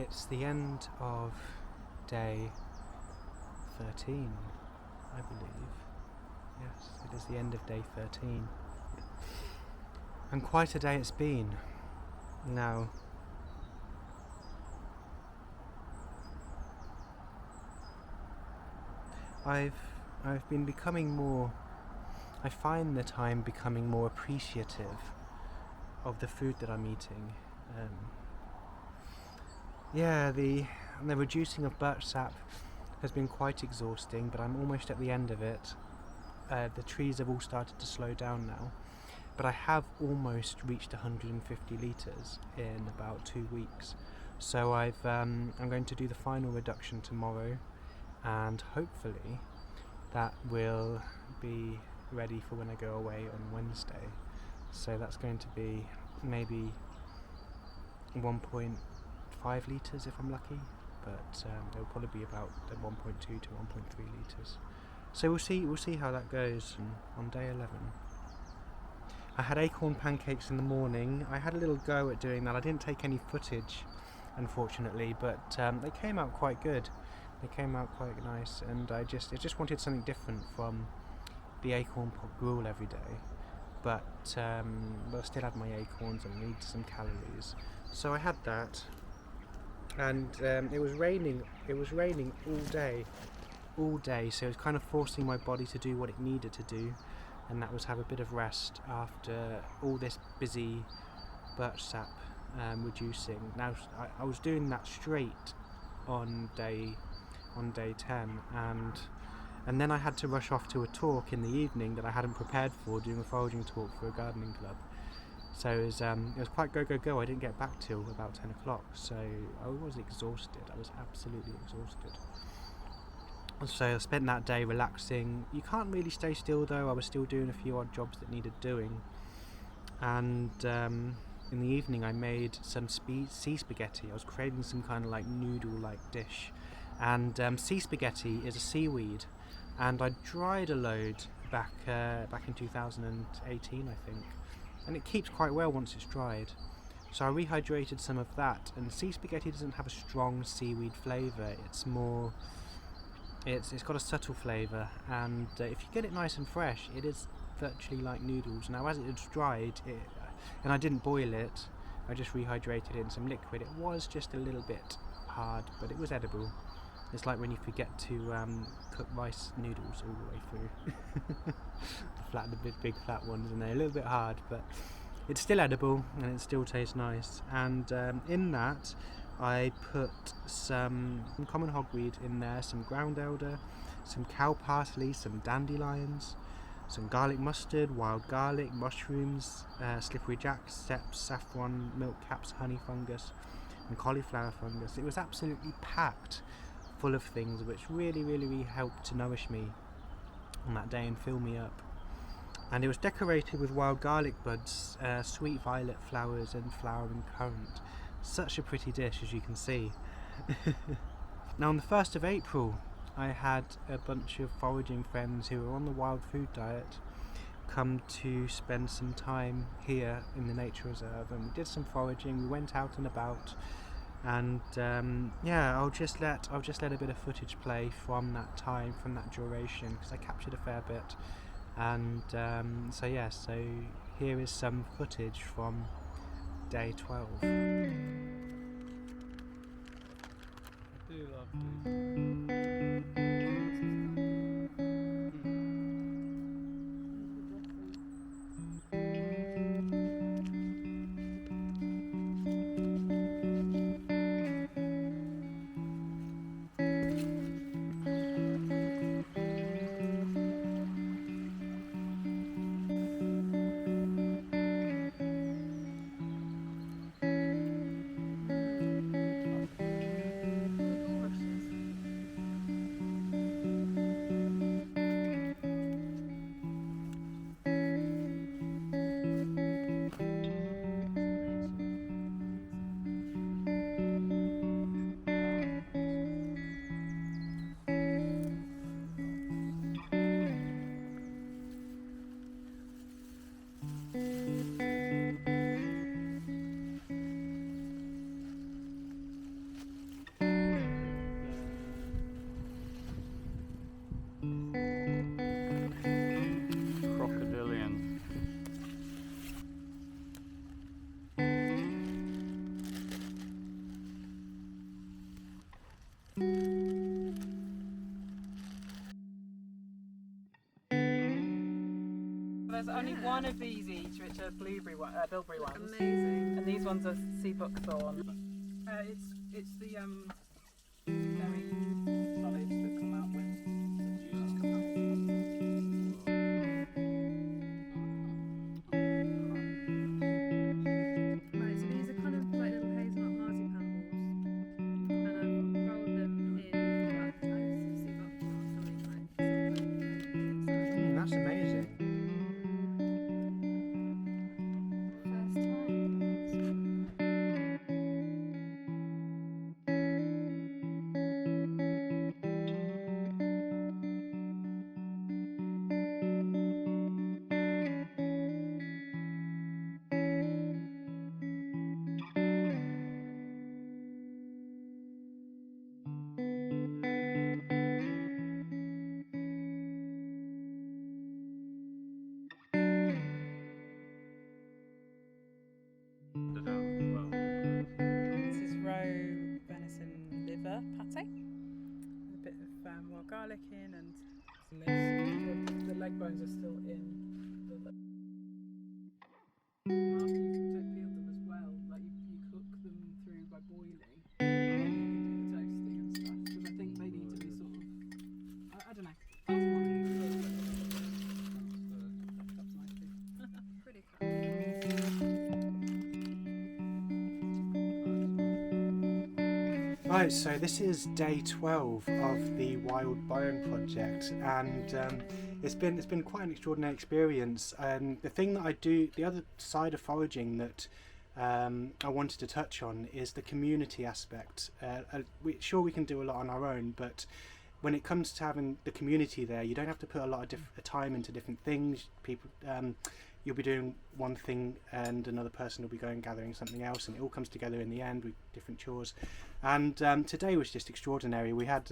It's the end of day 13, I believe. Yes, it is the end of day 13. And quite a day it's been. Now, I've been becoming more, I find that I'm becoming more appreciative of the food that I'm eating. The reducing of birch sap has been quite exhausting, but I'm almost at the end of it. The trees have all started to slow down now, but I have almost reached 150 litres in about 2 weeks. So I'm going to do the final reduction tomorrow, and hopefully that will be ready for when I go away on Wednesday. So that's going to be maybe 1.5 litres if I'm lucky, but it'll probably be about 1.2 to 1.3 litres. So we'll see how that goes on day 11. I had acorn pancakes in the morning. I had a little go at doing that. I didn't take any footage, unfortunately, but they came out quite good. They came out quite nice, and I just wanted something different from the acorn pot gruel every day. But I still had my acorns and need some calories, so I had that. And it was raining all day, so it was kind of forcing my body to do what it needed to do, and that was have a bit of rest after all this busy birch sap reducing. Now I was doing that straight on day 10, and then I had to rush off to a talk in the evening that I hadn't prepared for, doing a foraging talk for a gardening club. So it was quite go. I didn't get back till about 10 o'clock, so I was exhausted. I was absolutely exhausted. So I spent that day relaxing. You can't really stay still though. I was still doing a few odd jobs that needed doing. And in the evening I made some sea spaghetti. I was craving some kind of like noodle-like dish. And sea spaghetti is a seaweed, and I dried a load back in 2018, I think. And it keeps quite well once it's dried. So I rehydrated some of that, and sea spaghetti doesn't have a strong seaweed flavour. It's more, it's got a subtle flavour, and if you get it nice and fresh, it is virtually like noodles. Now as it's dried, and I didn't boil it, I just rehydrated it in some liquid. It was just a little bit hard, but it was edible. It's like when you forget to cook rice noodles all the way through. the big flat ones, and they're a little bit hard, but it's still edible and it still tastes nice. And in that I put some common hogweed in there, some ground elder, some cow parsley, some dandelions, some garlic mustard, wild garlic, mushrooms, slippery jack, steps, saffron, milk caps, honey fungus, and cauliflower fungus. It was absolutely packed full of things which really helped to nourish me on that day and fill me up. And it was decorated with wild garlic buds, sweet violet flowers, and flowering currant. Such a pretty dish, as you can see. Now on the 1st of April I had a bunch of foraging friends who were on the wild food diet come to spend some time here in the nature reserve, and we did some foraging. We went out and about. And I'll just let a bit of footage play from that time, from that duration, because I captured a fair bit. And so here is some footage from day 12. I do love these. there's only one of these each, which are bilberry ones. Amazing. And these ones are sea buckthorn. It's the very solids that come out when the juices come out. Right, so these are kind of like little hazelnut marzipan balls, and I've rolled them in lactose sea buckthorn or something like. That's amazing. First time. This is roe venison liver pate. With a bit of wild garlic in, and this. The leg bones are still in the leg. You can peel them as well. Like you cook them through by boiling. And then you can do the toasting and stuff. Because I think they need to be sort of. I don't know. Pretty cool. Right, so this is day 12 of the Wild Biome project, and it's been quite an extraordinary experience. And the other side of foraging that I wanted to touch on is the community aspect. Sure, we can do a lot on our own, but when it comes to having the community there, you don't have to put a lot of time into different things. People, you'll be doing one thing and another person will be going gathering something else, and it all comes together in the end with different chores. And today was just extraordinary. We had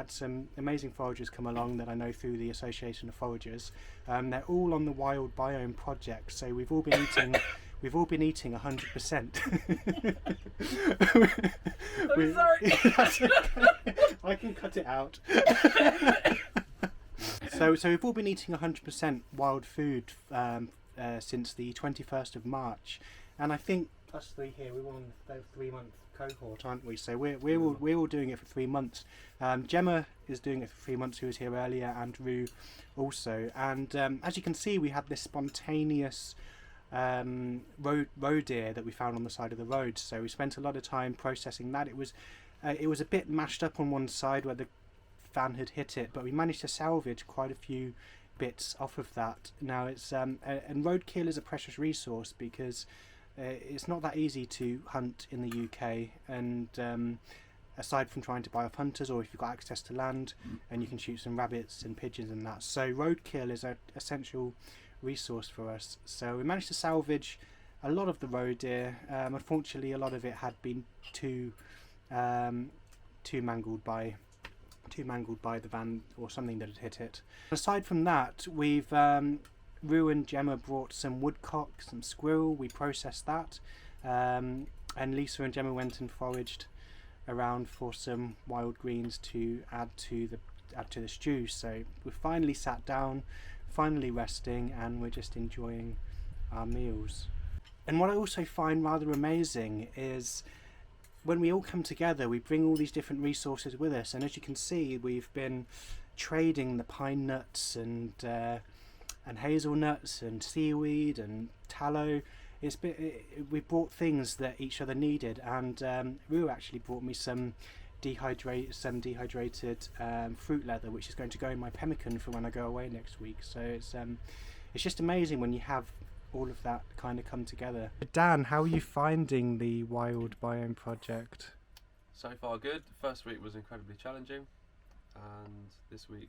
some amazing foragers come along that I know through the Association of Foragers. They're all on the Wild Biome project, so we've all been eating 100%. I'm sorry. That's okay. I can cut it out. So we've all been eating 100% wild food since the 21st of March, and I think us three here, we're on the 3-month cohort, aren't we? So we're all doing it for 3 months. Gemma is doing it for 3 months, who was here earlier, and Rue also. And as you can see, we had this spontaneous roe deer that we found on the side of the road. So we spent a lot of time processing that. It was a bit mashed up on one side where the fan had hit it, but we managed to salvage quite a few bits off of that. Now it's and roadkill is a precious resource because it's not that easy to hunt in the UK, and aside from trying to buy off hunters, or if you've got access to land and you can shoot some rabbits and pigeons and that. So roadkill is an essential resource for us. So we managed to salvage a lot of the roe deer. Unfortunately, a lot of it had been too mangled by the van or something that had hit it. Aside from that, we've Rue and Gemma brought some woodcock, some squirrel. We processed that, and Lisa and Gemma went and foraged around for some wild greens to add to the stew. So we finally sat down, finally resting, and we're just enjoying our meals. And what I also find rather amazing is when we all come together, we bring all these different resources with us, and as you can see, we've been trading the pine nuts and hazelnuts and seaweed and tallow. We brought things that each other needed, and Rue actually brought me some dehydrated fruit leather, which is going to go in my pemmican for when I go away next week. So it's just amazing when you have all of that kind of come together. Dan, how are you finding the Wild Biome project? So far good. The first week was incredibly challenging, and this week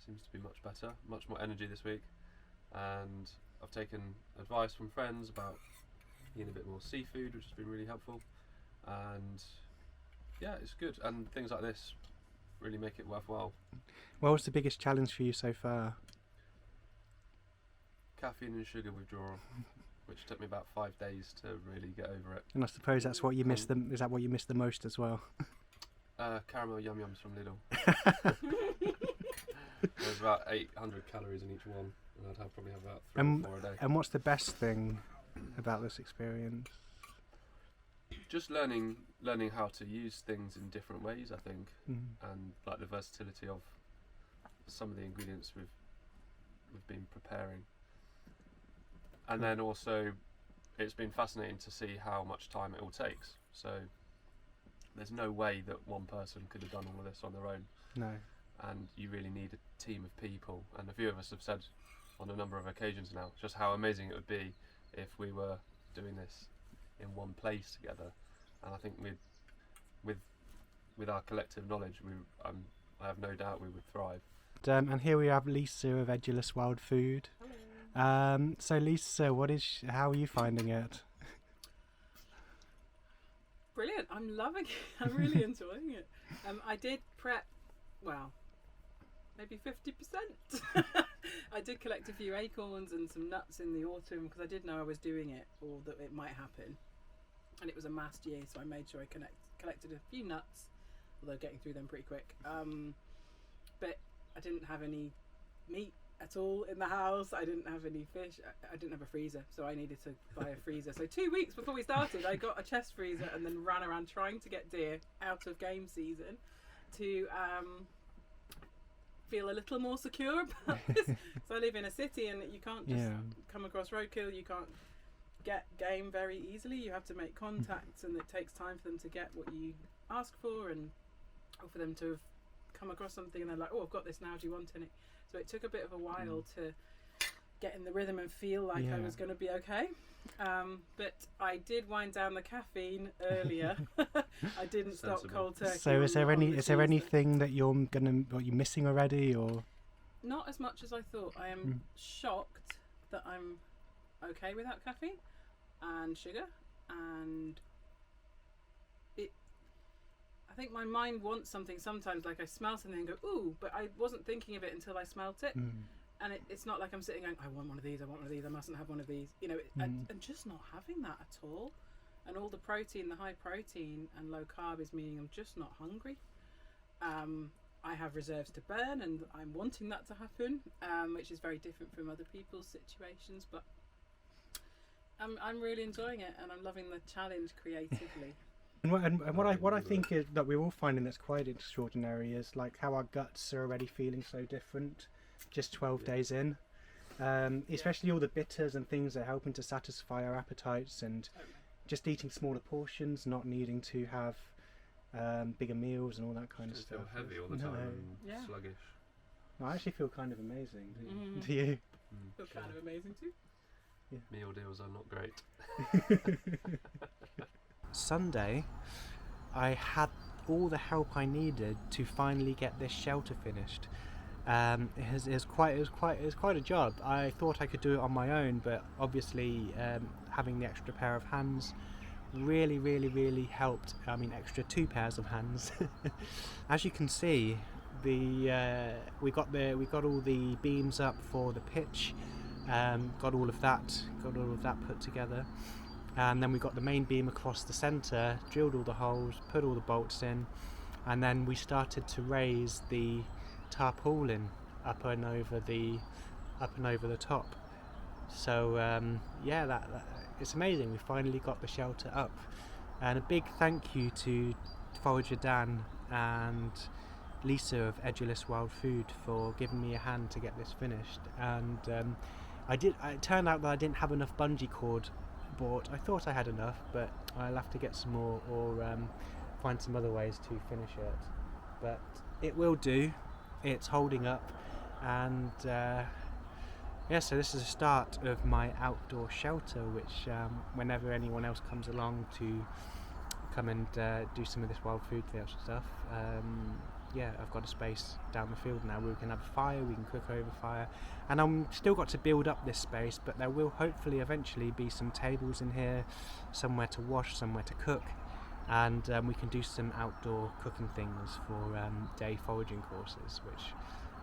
seems to be much better, much more energy this week, and I've taken advice from friends about eating a bit more seafood, which has been really helpful, and yeah, it's good, and things like this really make it worthwhile. What was the biggest challenge for you so far? Caffeine and sugar withdrawal, which took me about 5 days to really get over it. And I suppose that's what you missed is that what you missed the most as well? Caramel yum yums from Lidl. There's about 800 calories in each one, and I'd probably have about 3 or 4 a day. And what's the best thing about this experience? Just learning how to use things in different ways, I think, and like the versatility of some of the ingredients we've been preparing. And then also, it's been fascinating to see how much time it all takes. So there's no way that one person could have done all of this on their own. No. And you really need a team of people. And a few of us have said on a number of occasions now just how amazing it would be if we were doing this in one place together. And I think with our collective knowledge, I have no doubt we would thrive. And here we have Lisa of Edulous Wild Food. So Lisa, how are you finding it? Brilliant. I'm loving it. I'm really enjoying it. I did prep, well, maybe 50%. I did collect a few acorns and some nuts in the autumn because I did know I was doing it or that it might happen. And it was a massed year, so I made sure I collected a few nuts, although getting through them pretty quick. But I didn't have any meat at all in the house. I didn't have any fish. I didn't have a freezer, so I needed to buy a freezer. So 2 weeks before we started, I got a chest freezer and then ran around trying to get deer out of game season to feel a little more secure about this. So I live in a city and you can't just come across roadkill. You can't get game very easily. You have to make contacts and it takes time for them to get what you ask for and or for them to have come across something and they're like, oh, I've got this now, do you want any? So it took a bit of a while to get in the rhythm and feel like I was going to be okay. But I did wind down the caffeine earlier. I didn't stop cold turkey. So is there anything that you're missing already, or? Not as much as I thought. I am shocked that I'm okay without caffeine and sugar, and I think my mind wants something sometimes, like I smell something and go, ooh, but I wasn't thinking of it until I smelt it. And it's not like I'm sitting going, I want one of these, I mustn't have one of these. You know, and just not having that at all. And all the protein, the high protein and low carb is meaning I'm just not hungry. I have reserves to burn and I'm wanting that to happen, which is very different from other people's situations. But I'm really enjoying it and I'm loving the challenge creatively. And what I think is that we're all finding that's quite extraordinary is like how our guts are already feeling so different just 12 days in, especially all the bitters and things that are helping to satisfy our appetites, and just eating smaller portions, not needing to have bigger meals and all that kind of stuff. Feel heavy all the time and sluggish. I actually feel kind of amazing. Do you? Feel kind of amazing too. Yeah. Meal deals are not great. Sunday, I had all the help I needed to finally get this shelter finished. It was quite a job. I thought I could do it on my own, but obviously having the extra pair of hands really helped. I mean, extra 2 pairs of hands. As you can see, we got all the beams up for the pitch. Got all of that put together. And then we got the main beam across the centre, drilled all the holes, put all the bolts in, and then we started to raise the tarpaulin up and over the top. So it's amazing. We finally got the shelter up, and a big thank you to Forager Dan and Lisa of Edulous Wild Food for giving me a hand to get this finished. And it turned out that I didn't have enough bungee cord bought. I thought I had enough, but I'll have to get some more or find some other ways to finish it. But it will do. It's holding up, and so this is the start of my outdoor shelter, which whenever anyone else comes along to come and do some of this wild food stuff, I've got a space down the field now where we can have a fire, we can cook over fire, and I'm still got to build up this space, but there will hopefully eventually be some tables in here, somewhere to wash, somewhere to cook, and we can do some outdoor cooking things for day foraging courses, which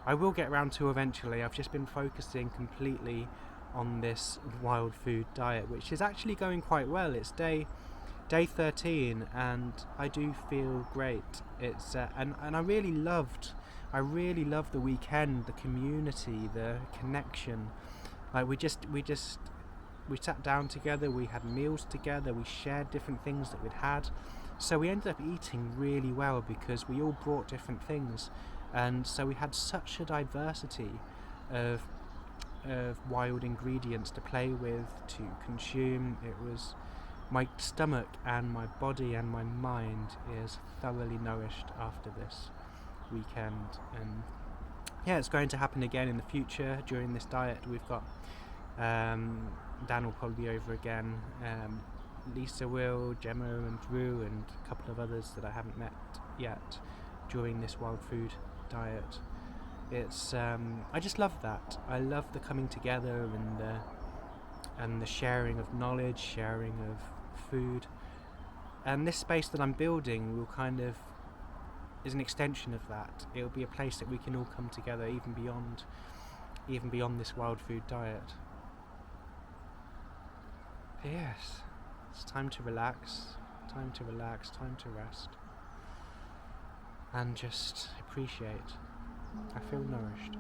I will get around to eventually. I've just been focusing completely on this wild food diet, which is actually going quite well. It's day 13 and I do feel great. It's and I really loved I really love the weekend, the community, the connection. Like we sat down together, we had meals together, we shared different things that we'd had. So we ended up eating really well because we all brought different things, and so we had such a diversity of wild ingredients to play with, to consume. It was, my stomach and my body and my mind is thoroughly nourished after this weekend. And yeah, it's going to happen again in the future during this diet. We've got Dan will probably be over again, Lisa will, Gemma and Drew and a couple of others that I haven't met yet during this wild food diet. It's I just love that. I love the coming together and the sharing of knowledge, sharing of food. And this space that I'm building will kind of is an extension of that. It'll be a place that we can all come together even beyond this wild food diet. Yes, it's time to relax, time to rest, and just appreciate. I feel nourished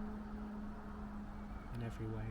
in every way.